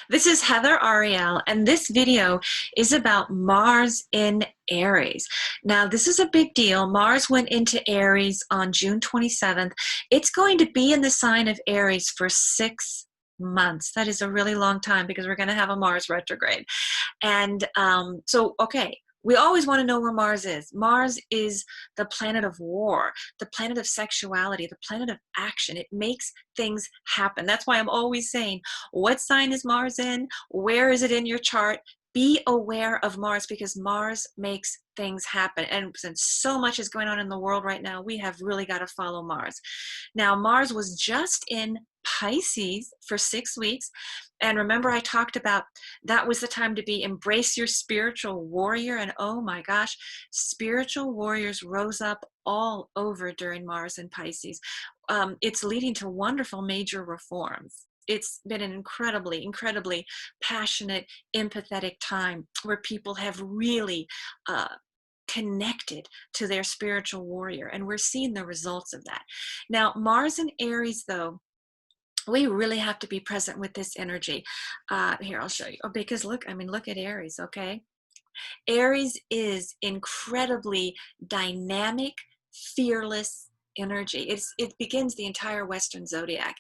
This is Heather Ariel, and this video is about Mars in Aries. Now, this is a big deal. Mars went into Aries on June 27th. It's going to be in the sign of Aries for 6 months. That is a really long time because we're going to have a Mars retrograde. And okay, we always want to know where Mars is. Mars is the planet of war, the planet of sexuality, the planet of action. It makes things happen. That's why I'm always saying, what sign is Mars in? Where is it in your chart? Be aware of Mars because Mars makes things happen. And since so much is going on in the world right now, we have really got to follow Mars. Now, Mars was just in Pisces for 6 weeks. And remember, I talked about that was the time to embrace your spiritual warrior. And oh my gosh, spiritual warriors rose up all over during Mars and Pisces. It's leading to wonderful major reforms. It's been an incredibly passionate, empathetic time where people have really connected to their spiritual warrior. And we're seeing the results of that. Now, Mars and Aries, though, we really have to be present with this energy. Here, I'll show you. Oh, because look at Aries, okay? Aries is incredibly dynamic, fearless energy. It begins the entire Western zodiac,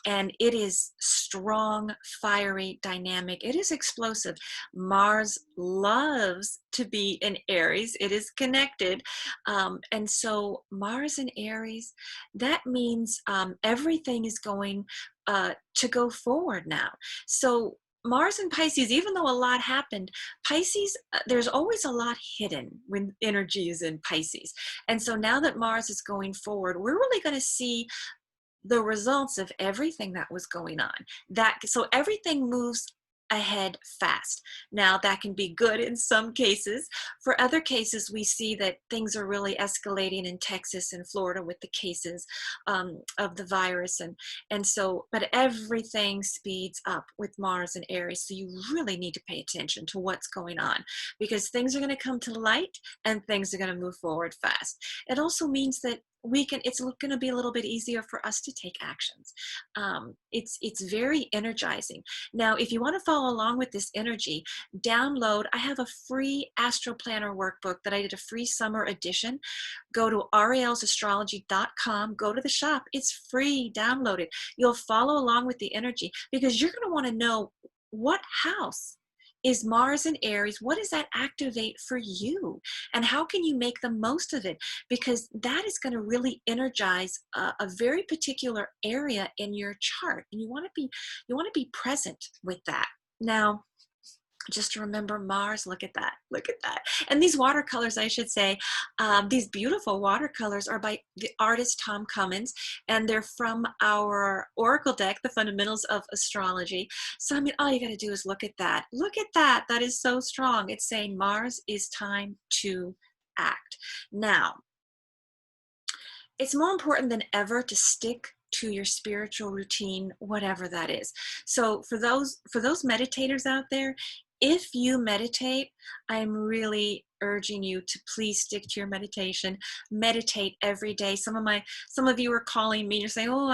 and it is strong, fiery, dynamic. It is explosive. Mars loves to be in Aries. It is connected. And so Mars in Aries, that means everything is going to go forward now. So Mars and Pisces, even though a lot happened, Pisces, there's always a lot hidden when energy is in Pisces. And so now that Mars is going forward, we're really going to see the results of everything that was going on. So everything moves ahead fast. Now, that can be good in some cases. For other cases, we see that things are really escalating in Texas and Florida with the cases of the virus. But everything speeds up with Mars and Aries. So you really need to pay attention to what's going on because things are going to come to light and things are going to move forward fast. It also means that it's going to be a little bit easier for us to take actions. It's very energizing. Now, if you want to follow along with this energy, I have a free Astro Planner workbook that I did a free summer edition. Go to arielsastrology.com, go to the shop. It's free, download it. You'll follow along with the energy because you're going to want to know what house is Mars in Aries. What does that activate for you? And how can you make the most of it? Because that is going to really energize a very particular area in your chart. And you want to be present with that. Now, just to remember Mars, look at that. And these watercolors, I should say, these beautiful watercolors are by the artist Tom Cummins, and they're from our Oracle deck, The Fundamentals of Astrology. So, all you got to do is look at that. That is so strong. It's saying Mars is time to act. Now, it's more important than ever to stick to your spiritual routine, whatever that is. So for those meditators out there, if you meditate, I'm really urging you to please stick to your meditation. Meditate every day. Some of you are calling me. You're saying, "Oh,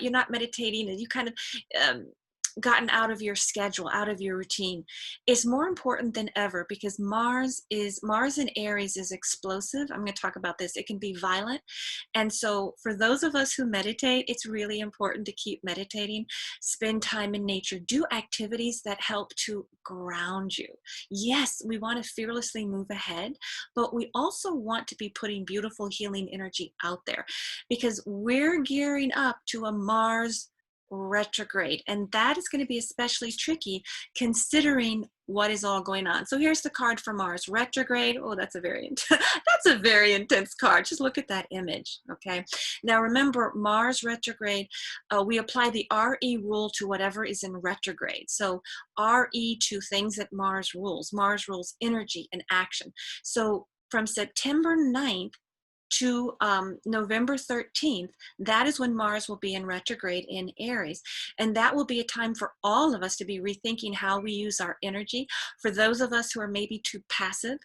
you're not meditating, and you kind of gotten out of your schedule, out of your routine." It's more important than ever because Mars in Aries is explosive. I'm going to talk about this. It can be violent. And so for those of us who meditate, it's really important to keep meditating, spend time in nature, do activities that help to ground you. Yes, we want to fearlessly move ahead, but we also want to be putting beautiful healing energy out there because we're gearing up to a Mars retrograde, and that is going to be especially tricky considering what is all going on. So here's the card for Mars retrograde. Oh, that's a very intense card. Just look at that image. Okay, now remember, Mars retrograde, we apply the RE rule to whatever is in retrograde. So RE to things that Mars rules energy and action. So from September 9th to November 13th, that is when Mars will be in retrograde in Aries. And that will be a time for all of us to be rethinking how we use our energy. For those of us who are maybe too passive,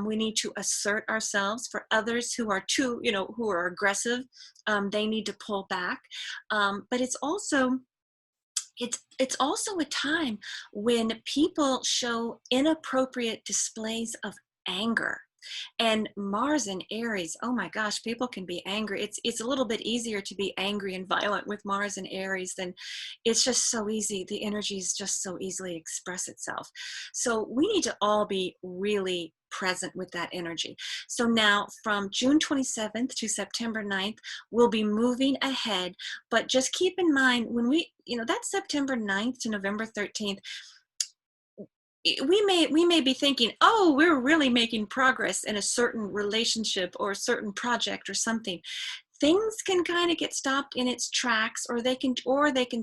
we need to assert ourselves. For others who are who are aggressive, they need to pull back. But it's also It's also a time when people show inappropriate displays of anger. And Mars in Aries, oh my gosh, people can be angry. It's a little bit easier to be angry and violent with Mars in Aries than it's just so easy. The energies just so easily express itself. So we need to all be really present with that energy. So now from June 27th to September 9th, we'll be moving ahead, but just keep in mind when that's September 9th to November 13th, we may be thinking, oh, we're really making progress in a certain relationship or a certain project or something. Things can kind of get stopped in its tracks, or they can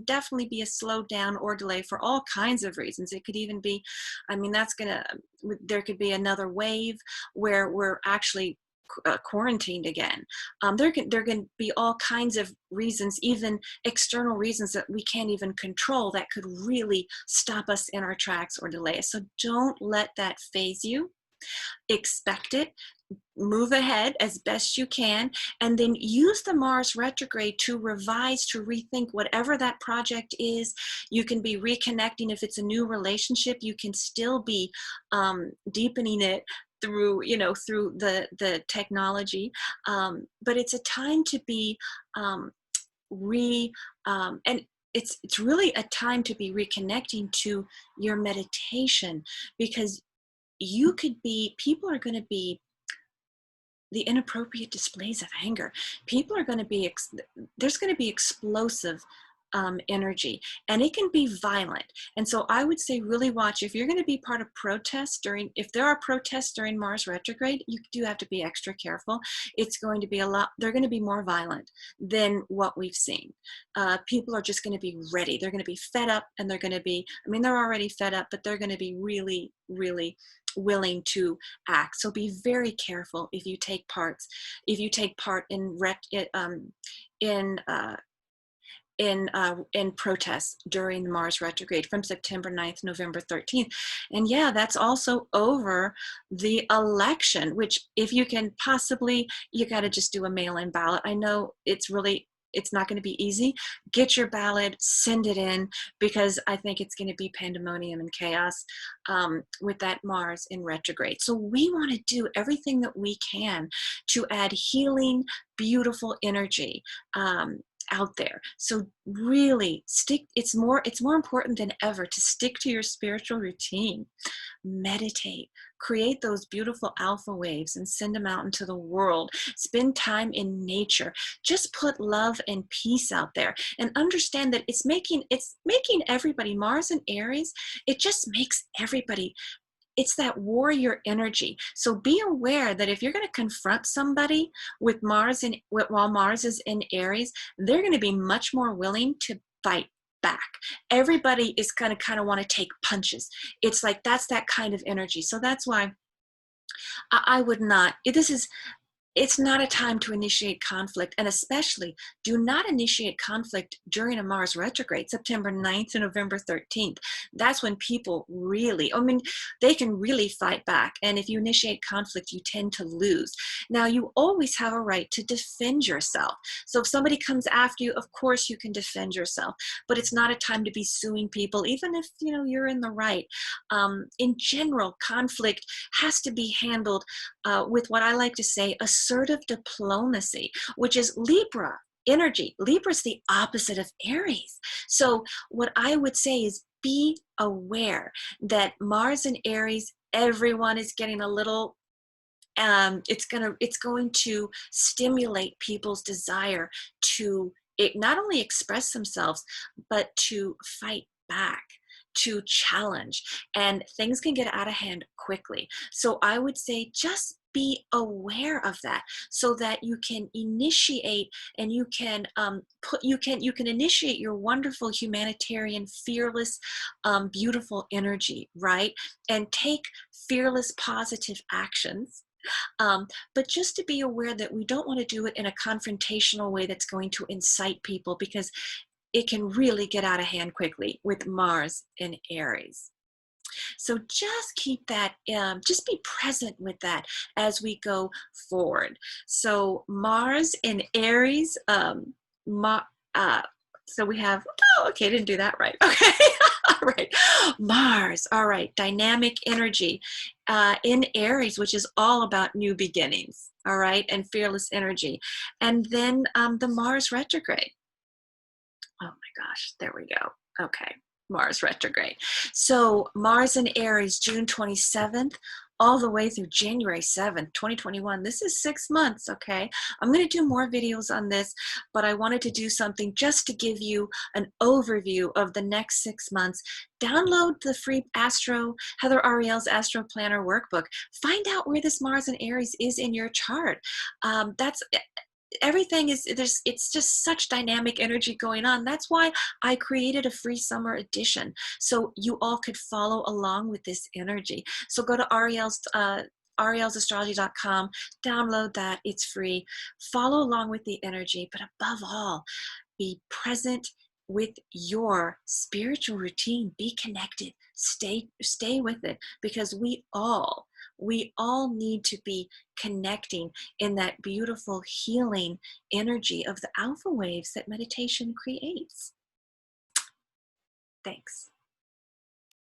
definitely be a slowdown or delay for all kinds of reasons. It could even be, I mean, there could be another wave where we're actually quarantined again. There can be all kinds of reasons, even external reasons that we can't even control, that could really stop us in our tracks or delay us. So don't let that phase you. Expect it. Move ahead as best you can, and then use the Mars retrograde to revise, to rethink whatever that project is. You can be reconnecting. If it's a new relationship, you can still be deepening it through the technology, but it's a time to be and it's really a time to be reconnecting to your meditation, because people are going to be the inappropriate displays of anger. People are going to be, there's going to be explosive energy, and it can be violent. And so I would say really watch, if you're going to be part of protests if there are protests during Mars retrograde, you do have to be extra careful. It's going to be they're going to be more violent than what we've seen. People are just going to be ready. They're going to be fed up, and they're going to be, they're already fed up, but they're going to be really, really willing to act. So be very careful if you take part in protests during Mars retrograde from September 9th, November 13th. And yeah, that's also over the election, which if you can possibly, you got to just do a mail-in ballot. I know it's not going to be easy. Get your ballot, send it in, because I think it's going to be pandemonium and chaos with that Mars in retrograde. So we want to do everything that we can to add healing, beautiful energy out there. So really it's more important than ever to stick to your spiritual routine. Meditate, create those beautiful alpha waves and send them out into the world. Spend time in nature. Just put love and peace out there, and understand that it's making everybody, Mars and Aries, it just makes everybody, it's that warrior energy. So be aware that if you're going to confront somebody while Mars is in Aries, they're going to be much more willing to fight back. Everybody is going to kind of want to take punches. It's like, that's that kind of energy. So that's why I would not, it's not a time to initiate conflict, and especially do not initiate conflict during a Mars retrograde, September 9th to November 13th. That's when people really, they can really fight back. And if you initiate conflict, you tend to lose. Now, you always have a right to defend yourself. So if somebody comes after you, of course you can defend yourself, but it's not a time to be suing people, even if, you're in the right. In general, conflict has to be handled with what I like to say, assertive diplomacy, which is Libra energy. Libra is the opposite of Aries. So what I would say is, be aware that Mars and Aries, everyone is getting a little, it's going to stimulate people's desire to not only express themselves, but to fight back, to challenge, and things can get out of hand quickly. So I would say just be aware of that, so that you can initiate, and you can initiate your wonderful humanitarian, fearless, beautiful energy, right? And take fearless, positive actions. But just to be aware that we don't want to do it in a confrontational way that's going to incite people, because it can really get out of hand quickly with Mars in Aries. So just keep that, just be present with that as we go forward. So Mars in Aries, So we have, oh, okay, didn't do that right. Okay, all right. Mars, all right, dynamic energy in Aries, which is all about new beginnings, all right, and fearless energy. And then the Mars retrograde. Oh my gosh, there we go. Okay, Mars retrograde. So Mars in Aries, June 27th, all the way through January 7th, 2021. This is 6 months, okay? I'm going to do more videos on this, but I wanted to do something just to give you an overview of the next 6 months. Download the free Heather Ariel's Astro Planner workbook. Find out where this Mars in Aries is in your chart. That's everything is it's just such dynamic energy going on. That's why I created a free summer edition, so you all could follow along with this energy. So go to arielsastrology.com, download that, it's free, follow along with the energy, but above all, be present with your spiritual routine. Be connected, stay with it, because we all need to be connecting in that beautiful healing energy of the alpha waves that meditation creates. Thanks.